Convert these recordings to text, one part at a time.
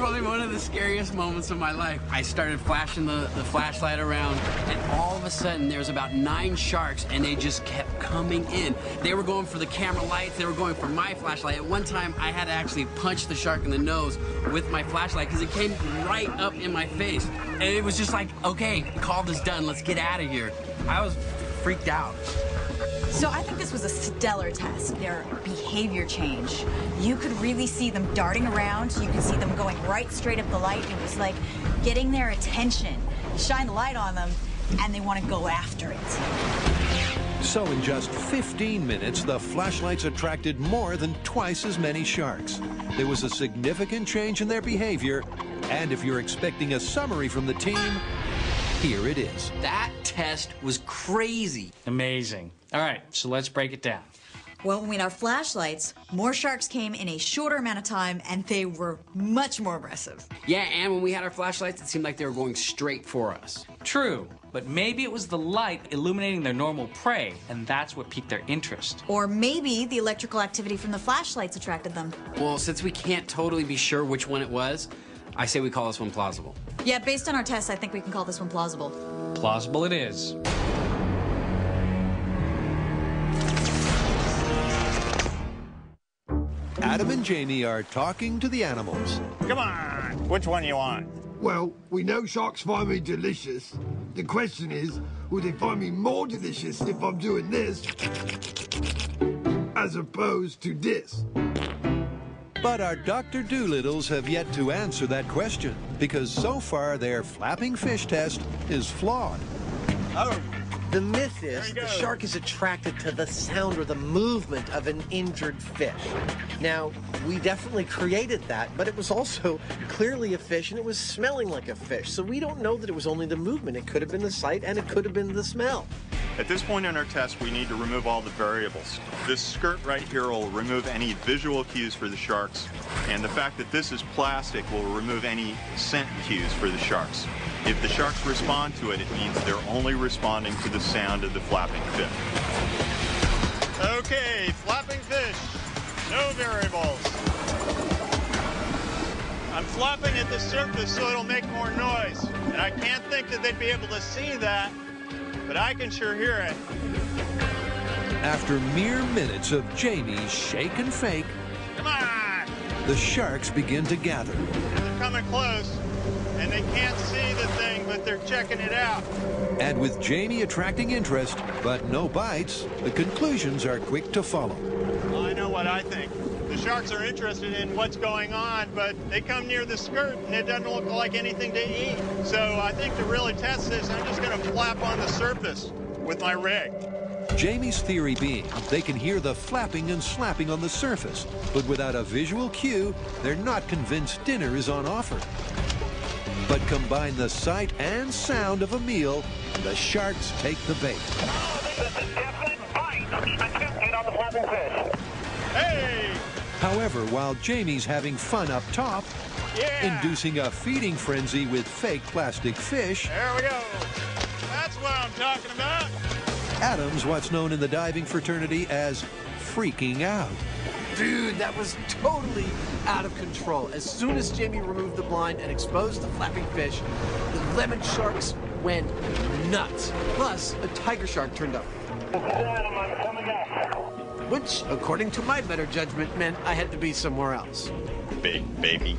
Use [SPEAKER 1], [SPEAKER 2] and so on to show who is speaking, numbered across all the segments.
[SPEAKER 1] probably one of the scariest moments of my life. I started flashing the flashlight around, and all of a sudden, there's about 9 sharks, and they just kept coming in. They were going for the camera lights. They were going for my flashlight. At one time, I had to actually punch the shark in the nose with my flashlight because it came right up in my face. And it was just like, okay, call this done. Let's get out of here. I was freaked out.
[SPEAKER 2] So I think this was a stellar test, their behavior change. You could really see them darting around. You could see them going right straight up the light. It was like getting their attention. You shine the light on them, and they want to go after it.
[SPEAKER 3] So in just 15 minutes, the flashlights attracted more than twice as many sharks. There was a significant change in their behavior, and if you're expecting a summary from the team, here it is.
[SPEAKER 1] That test was crazy.
[SPEAKER 4] Amazing. All right, so let's break it down.
[SPEAKER 2] Well, when we had our flashlights, more sharks came in a shorter amount of time, and they were much more aggressive.
[SPEAKER 1] Yeah, and when we had our flashlights, it seemed like they were going straight for us.
[SPEAKER 4] True, but maybe it was the light illuminating their normal prey, and that's what piqued their interest.
[SPEAKER 2] Or maybe the electrical activity from the flashlights attracted them.
[SPEAKER 1] Well, since we can't totally be sure which one it was, I say we call this one plausible.
[SPEAKER 2] Yeah, based on our tests, I think we can call this one plausible.
[SPEAKER 4] Plausible it is.
[SPEAKER 3] Adam and Jamie are talking to the animals.
[SPEAKER 5] Come on, which one you want?
[SPEAKER 6] Well, we know sharks find me delicious. The question is, will they find me more delicious if I'm doing this as opposed to this?
[SPEAKER 3] But our Dr. Doolittles have yet to answer that question because so far their flapping fish test is flawed.
[SPEAKER 5] Oh,
[SPEAKER 7] The myth is the shark is attracted to the sound or the movement of an injured fish. Now, we definitely created that, but it was also clearly a fish and it was smelling like a fish. So we don't know that it was only the movement. It could have been the sight and it could have been the smell.
[SPEAKER 5] at this point in our test, we need to remove all the variables. This skirt right here will remove any visual cues for the sharks, and the fact that this is plastic will remove any scent cues for the sharks. If the sharks respond to it, it means they're only responding to the sound of the flapping fish. Okay, flapping fish, no variables. I'm flapping at the surface so it'll make more noise, and I can't think that they'd be able to see that, but I can sure hear it.
[SPEAKER 3] After mere minutes of Jamie's shake and fake,
[SPEAKER 5] Come on!
[SPEAKER 3] the sharks begin to gather.
[SPEAKER 5] They're coming close, and they can't see the thing, but they're checking it out.
[SPEAKER 3] And with Jamie attracting interest, but no bites, the conclusions are quick to follow.
[SPEAKER 5] Well, I know what I think. The sharks are interested in what's going on, but they come near the skirt, and it doesn't look like anything to eat. So I think to really test this, I'm just going to flap on the surface with my rig.
[SPEAKER 3] Jamie's theory being they can hear the flapping and slapping on the surface, but without a visual cue, they're not convinced dinner is on offer. But combine the sight and sound of a meal, the sharks take the bait.
[SPEAKER 8] Oh, this is a definite bite attempted on the flapping fish.
[SPEAKER 5] Hey!
[SPEAKER 3] However, while Jamie's having fun up top,
[SPEAKER 5] Yeah!
[SPEAKER 3] inducing a feeding frenzy with fake plastic fish,
[SPEAKER 5] There we go. That's what I'm talking about.
[SPEAKER 3] Adam's what's known in the diving fraternity as freaking out.
[SPEAKER 7] Dude, that was totally out of control. As soon as Jamie removed the blind and exposed the flapping fish, the lemon sharks went nuts. Plus, a tiger shark turned up.
[SPEAKER 8] Adam, I'm coming up.
[SPEAKER 7] Which, according to my better judgment, meant I had to be somewhere else.
[SPEAKER 5] Big baby.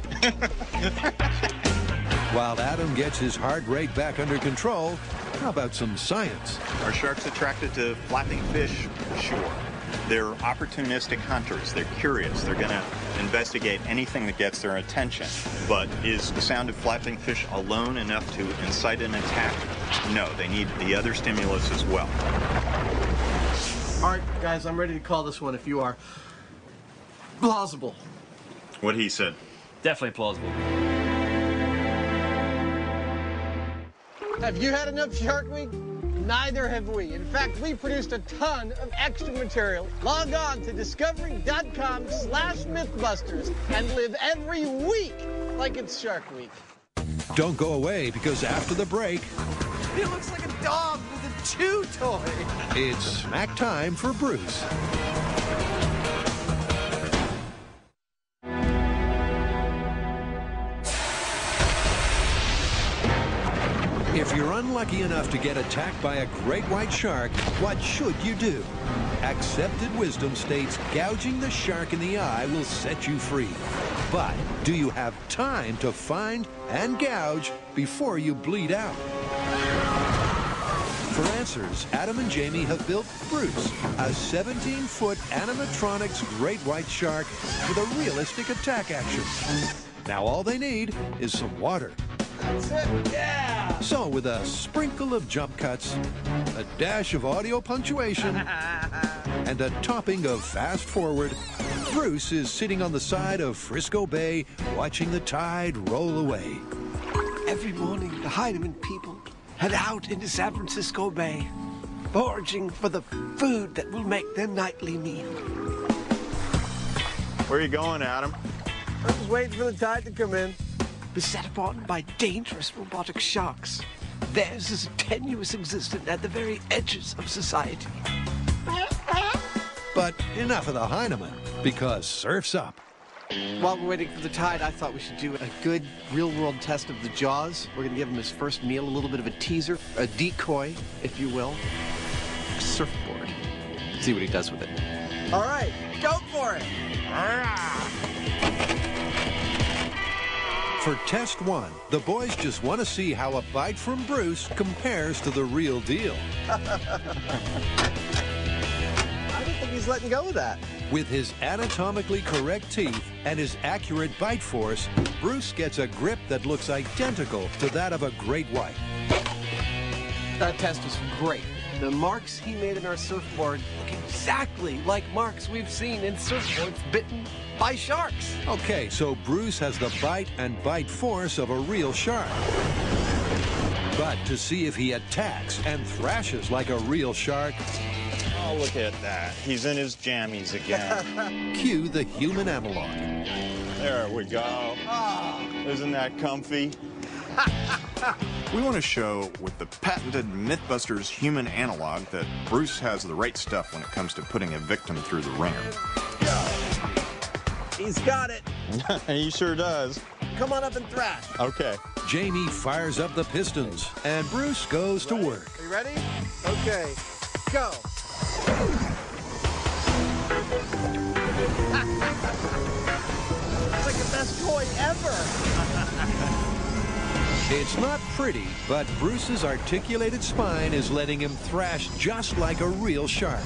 [SPEAKER 3] While Adam gets his heart rate back under control, how about some science?
[SPEAKER 5] Are sharks attracted to flapping fish? Sure. They're opportunistic hunters. They're curious. They're going to investigate anything that gets their attention. But is the sound of flapping fish alone enough to incite an attack? No, they need the other stimulus as well.
[SPEAKER 7] All right, guys, I'm ready to call this one if you are. Plausible.
[SPEAKER 5] What he said.
[SPEAKER 4] Definitely plausible.
[SPEAKER 9] Have you had enough Shark Week? Neither have we. In fact, we produced a ton of extra material. Log on to discovery.com/Mythbusters and live every week like it's Shark Week.
[SPEAKER 3] Don't go away, because after the break,
[SPEAKER 7] He looks like a dog with a chew toy.
[SPEAKER 3] it's smack time for Bruce. If you're unlucky enough to get attacked by a great white shark, what should you do? Accepted wisdom states gouging the shark in the eye will set you free. But do you have time to find and gouge before you bleed out? For answers, Adam and Jamie have built Bruce, a 17-foot animatronics great white shark with a realistic attack action. Now all they need is some water.
[SPEAKER 9] That's it, yeah!
[SPEAKER 3] So with a sprinkle of jump cuts, a dash of audio punctuation, and a topping of fast forward, Bruce is sitting on the side of Frisco Bay watching the tide roll away.
[SPEAKER 10] Every morning, the Heinemann people head out into San Francisco Bay, foraging for the food that will make their nightly meal.
[SPEAKER 5] Where are you going, Adam?
[SPEAKER 9] I'm just waiting for the tide to come in.
[SPEAKER 10] Beset upon by dangerous robotic sharks, theirs is a tenuous existence at the very edges of society.
[SPEAKER 3] But enough of the Heinemann, because surf's up.
[SPEAKER 7] While we're waiting for the tide, I thought we should do a good real-world test of the Jaws. We're going to give him his first meal, a little bit of a teaser, a decoy, if you will. Surfboard. See what he does with it.
[SPEAKER 9] All right, go for it.
[SPEAKER 3] For test one, the boys just want to see how a bite from Bruce compares to the real deal.
[SPEAKER 9] I don't think he's letting go of that.
[SPEAKER 3] With his anatomically correct teeth and his accurate bite force, Bruce gets a grip that looks identical to that of a great white.
[SPEAKER 7] That test was great. The marks he made in our surfboard look exactly like marks we've seen in surfboards bitten by sharks.
[SPEAKER 3] Okay, so Bruce has the bite and bite force of a real shark. But to see if he attacks and thrashes like a real shark,
[SPEAKER 5] Oh, look at that. He's in his jammies again.
[SPEAKER 3] cue the human analog.
[SPEAKER 5] There we go. Isn't that comfy? We want to show with the patented Mythbusters human analog that Bruce has the right stuff when it comes to putting a victim through the ringer.
[SPEAKER 9] He's got it.
[SPEAKER 5] He sure does.
[SPEAKER 9] Come on up and thrash.
[SPEAKER 5] Okay.
[SPEAKER 3] Jamie fires up the pistons, and Bruce goes to work.
[SPEAKER 9] Are you ready? Okay, go. It's like the best toy ever.
[SPEAKER 3] It's not pretty, but Bruce's articulated spine is letting him thrash just like a real shark.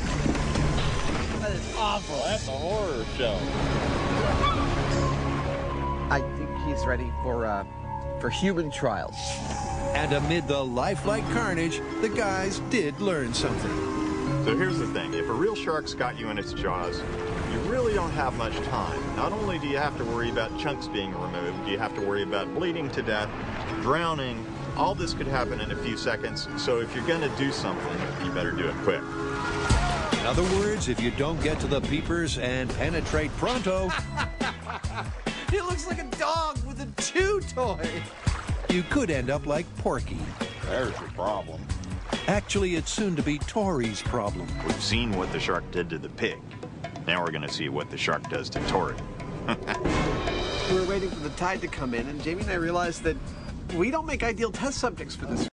[SPEAKER 9] That is awful.
[SPEAKER 5] That's a horror show.
[SPEAKER 7] I think he's ready for human trials.
[SPEAKER 3] And amid the lifelike carnage, the guys did learn something.
[SPEAKER 5] So here's the thing. If a real shark's got you in its jaws, you really don't have much time. Not only do you have to worry about chunks being removed, you have to worry about bleeding to death, drowning. All this could happen in a few seconds. So if you're going to do something, you better do it quick.
[SPEAKER 3] In other words, if you don't get to the peepers and penetrate pronto,
[SPEAKER 7] He looks like a dog with a chew toy.
[SPEAKER 3] you could end up like Porky.
[SPEAKER 5] There's your problem.
[SPEAKER 3] Actually, it's soon to be Tori's problem.
[SPEAKER 5] We've seen what the shark did to the pig. Now we're going to see what the shark does to Tori.
[SPEAKER 7] We were waiting for the tide to come in, and Jamie and I realized that we don't make ideal test subjects for this.